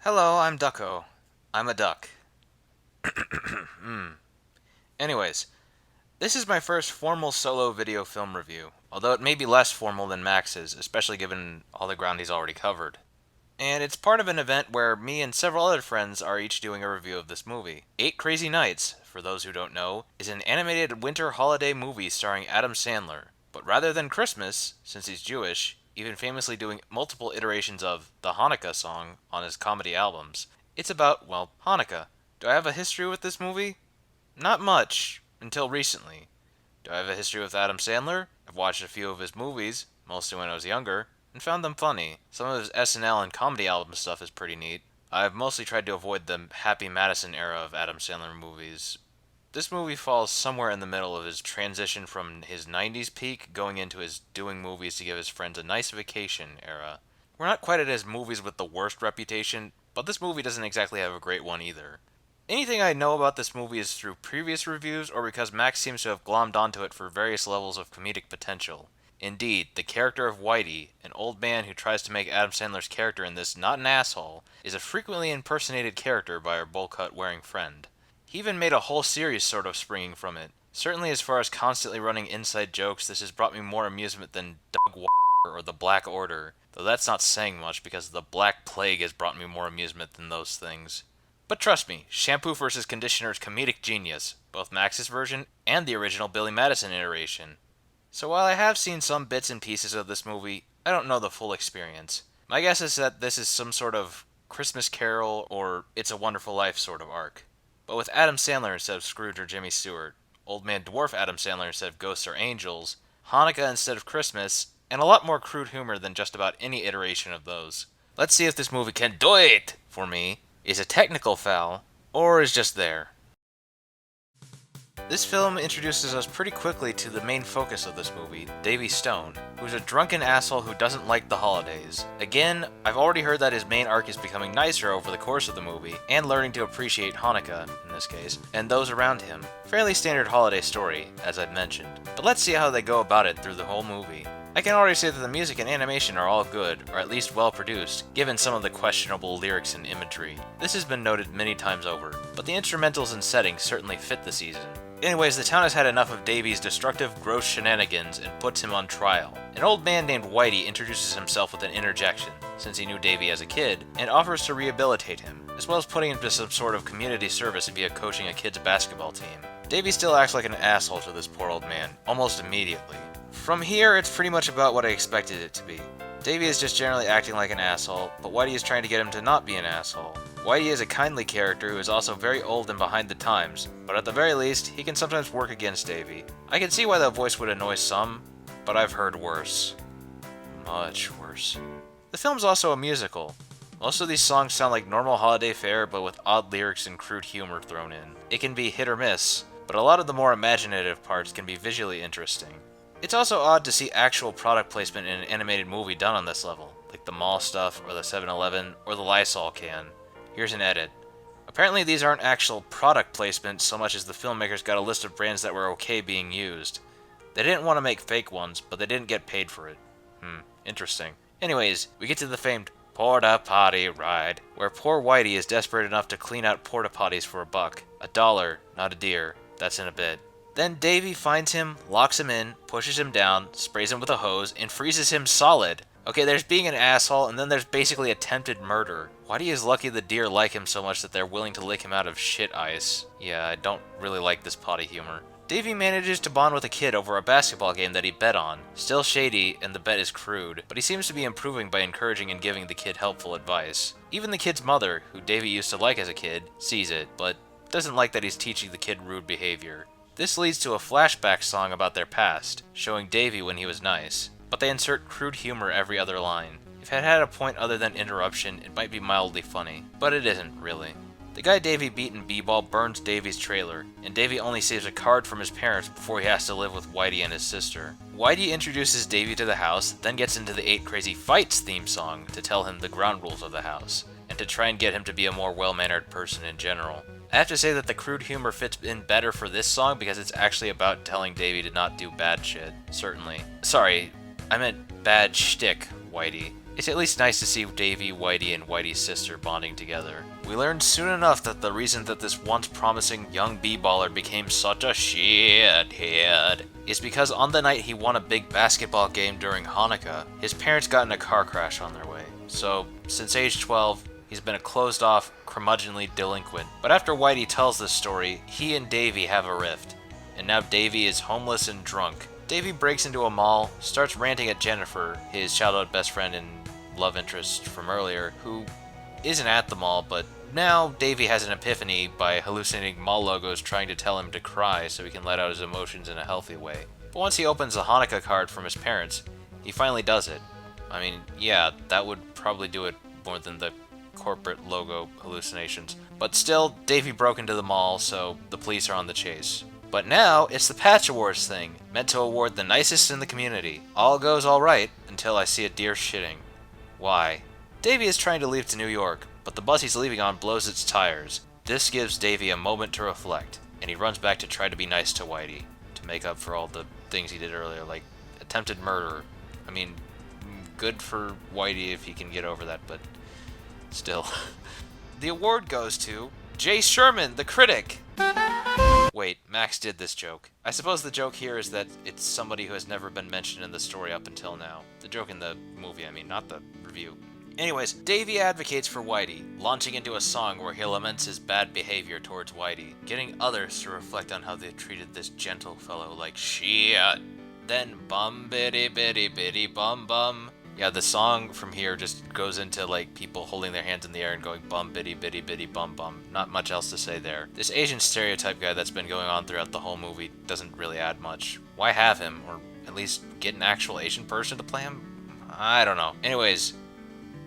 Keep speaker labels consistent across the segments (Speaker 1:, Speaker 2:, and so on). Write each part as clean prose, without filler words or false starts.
Speaker 1: Hello, I'm Ducko. I'm a duck. Anyways, this is my first formal solo video film review, although it may be less formal than Max's, especially given all the ground he's already covered. And it's part of an event where me and several other friends are each doing a review of this movie. Eight Crazy Nights, for those who don't know, is an animated winter holiday movie starring Adam Sandler. But rather than Christmas, since he's Jewish, even famously doing multiple iterations of the Hanukkah song on his comedy albums, it's about, well, Hanukkah. Do I have a history with this movie? Not much, until recently. Do I have a history with Adam Sandler? I've watched a few of his movies, mostly when I was younger, and found them funny. Some of his SNL and comedy album stuff is pretty neat. I've mostly tried to avoid the Happy Madison era of Adam Sandler movies. This movie falls somewhere in the middle of his transition from his 90s peak going into his doing movies to give his friends a nice vacation era. We're not quite at his movies with the worst reputation, but this movie doesn't exactly have a great one either. Anything I know about this movie is through previous reviews or because Max seems to have glommed onto it for various levels of comedic potential. Indeed, the character of Whitey, an old man who tries to make Adam Sandler's character in this not an asshole, is a frequently impersonated character by our bowl cut wearing friend. He even made a whole series sort of springing from it. Certainly as far as constantly running inside jokes, this has brought me more amusement than Doug or the Black Order, though that's not saying much because the Black Plague has brought me more amusement than those things. But trust me, shampoo versus conditioner is comedic genius, both Max's version and the original Billy Madison iteration. So while I have seen some bits and pieces of this movie, I don't know the full experience. My guess is that this is some sort of Christmas Carol or It's a Wonderful Life sort of arc. But with Adam Sandler instead of Scrooge or Jimmy Stewart, Old Man Dwarf Adam Sandler instead of Ghosts or Angels, Hanukkah instead of Christmas, and a lot more crude humor than just about any iteration of those. Let's see if this movie can do it for me, is a technical foul, or is just there. This film introduces us pretty quickly to the main focus of this movie, Davy Stone, who's a drunken asshole who doesn't like the holidays. Again, I've already heard that his main arc is becoming nicer over the course of the movie, and learning to appreciate Hanukkah, in this case, and those around him. Fairly standard holiday story, as I've mentioned. But let's see how they go about it through the whole movie. I can already say that the music and animation are all good, or at least well produced, given some of the questionable lyrics and imagery. This has been noted many times over, but the instrumentals and settings certainly fit the season. Anyways, the town has had enough of Davy's destructive, gross shenanigans and puts him on trial. An old man named Whitey introduces himself with an interjection, since he knew Davy as a kid, and offers to rehabilitate him, as well as putting him to some sort of community service via coaching a kid's basketball team. Davy still acts like an asshole to this poor old man, almost immediately. From here, it's pretty much about what I expected it to be. Davy is just generally acting like an asshole, but Whitey is trying to get him to not be an asshole. Whitey is a kindly character who is also very old and behind the times, but at the very least, he can sometimes work against Davy. I can see why the voice would annoy some, but I've heard worse. Much worse. The film's also a musical. Most of these songs sound like normal holiday fare, but with odd lyrics and crude humor thrown in. It can be hit or miss, but a lot of the more imaginative parts can be visually interesting. It's also odd to see actual product placement in an animated movie done on this level, like the mall stuff, or the 7-Eleven, or the Lysol can. Here's an edit. Apparently these aren't actual product placement so much as the filmmakers got a list of brands that were okay being used. They didn't want to make fake ones, but they didn't get paid for it. Interesting. Anyways, we get to the famed Port-A-Potty Ride, where poor Whitey is desperate enough to clean out porta-potties for $1. $1, not a deer. That's in a bit. Then Davy finds him, locks him in, pushes him down, sprays him with a hose, and freezes him solid. Okay, there's being an asshole, and then there's basically attempted murder. Whitey is lucky the deer like him so much that they're willing to lick him out of shit ice. Yeah, I don't really like this potty humor. Davy manages to bond with a kid over a basketball game that he bet on. Still shady, and the bet is crude, but he seems to be improving by encouraging and giving the kid helpful advice. Even the kid's mother, who Davy used to like as a kid, sees it, but doesn't like that he's teaching the kid rude behavior. This leads to a flashback song about their past, showing Davy when he was nice, but they insert crude humor every other line. If it had a point other than interruption, it might be mildly funny, but it isn't, really. The guy Davy beat in b-ball burns Davy's trailer, and Davy only saves a card from his parents before he has to live with Whitey and his sister. Whitey introduces Davy to the house, then gets into the 8 Crazy Fights theme song to tell him the ground rules of the house, and to try and get him to be a more well-mannered person in general. I have to say that the crude humor fits in better for this song because it's actually about telling Davy to not do bad shit, certainly. Sorry, I meant bad shtick, Whitey. It's at least nice to see Davy, Whitey, and Whitey's sister bonding together. We learned soon enough that the reason that this once promising young b-baller became such a shithead is because on the night he won a big basketball game during Hanukkah, his parents got in a car crash on their way. So, since age 12, he's been a closed-off, curmudgeonly delinquent. But after Whitey tells this story, he and Davy have a rift, and now Davy is homeless and drunk. Davy breaks into a mall, starts ranting at Jennifer, his childhood best friend and love interest from earlier, who isn't at the mall, but now Davy has an epiphany by hallucinating mall logos trying to tell him to cry so he can let out his emotions in a healthy way. But once he opens the Hanukkah card from his parents, he finally does it. I mean, yeah, that would probably do it more than the corporate logo hallucinations. But still, Davy broke into the mall, so the police are on the chase. But now, it's the Patch Awards thing, meant to award the nicest in the community. All goes alright, until I see a deer shitting. Why? Davy is trying to leave to New York, but the bus he's leaving on blows its tires. This gives Davy a moment to reflect, and he runs back to try to be nice to Whitey, to make up for all the things he did earlier, like attempted murder. I mean, good for Whitey if he can get over that, but still. The award goes to Jay Sherman, the critic! Wait, Max did this joke. I suppose the joke here is that it's somebody who has never been mentioned in the story up until now. The joke in the movie, I mean, not the review. Anyways, Davy advocates for Whitey, launching into a song where he laments his bad behavior towards Whitey, getting others to reflect on how they treated this gentle fellow like shit. Then bum biddy biddy biddy bum bum. Yeah, the song from here just goes into like people holding their hands in the air and going bum biddy biddy biddy bum bum. Not much else to say there. This Asian stereotype guy that's been going on throughout the whole movie doesn't really add much. Why have him? Or at least get an actual Asian person to play him? I don't know. Anyways,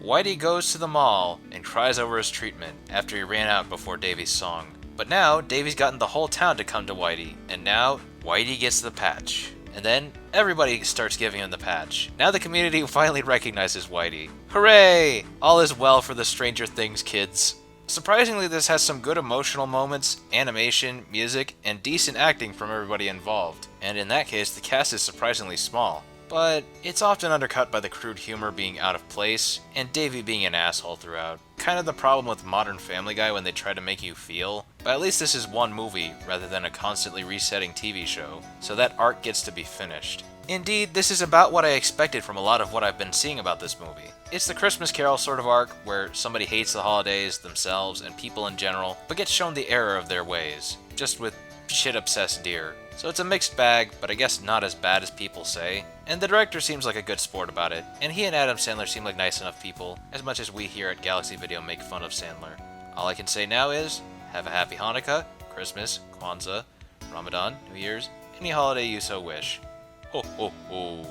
Speaker 1: Whitey goes to the mall and cries over his treatment after he ran out before Davy's song. But now, Davy's gotten the whole town to come to Whitey, and now, Whitey gets the patch. And then, everybody starts giving him the patch. Now the community finally recognizes Whitey. Hooray! All is well for the Stranger Things kids. Surprisingly, this has some good emotional moments, animation, music, and decent acting from everybody involved. And in that case, the cast is surprisingly small. But it's often undercut by the crude humor being out of place, and Davy being an asshole throughout. Kind of the problem with Modern Family Guy when they try to make you feel. But at least this is one movie, rather than a constantly resetting TV show, so that arc gets to be finished. Indeed, this is about what I expected from a lot of what I've been seeing about this movie. It's the Christmas Carol sort of arc, where somebody hates the holidays, themselves, and people in general, but gets shown the error of their ways, just with shit-obsessed deer. So it's a mixed bag, but I guess not as bad as people say. And the director seems like a good sport about it, and he and Adam Sandler seem like nice enough people, as much as we here at Galaxy Video make fun of Sandler. All I can say now is, have a happy Hanukkah, Christmas, Kwanzaa, Ramadan, New Year's, any holiday you so wish. Ho ho ho.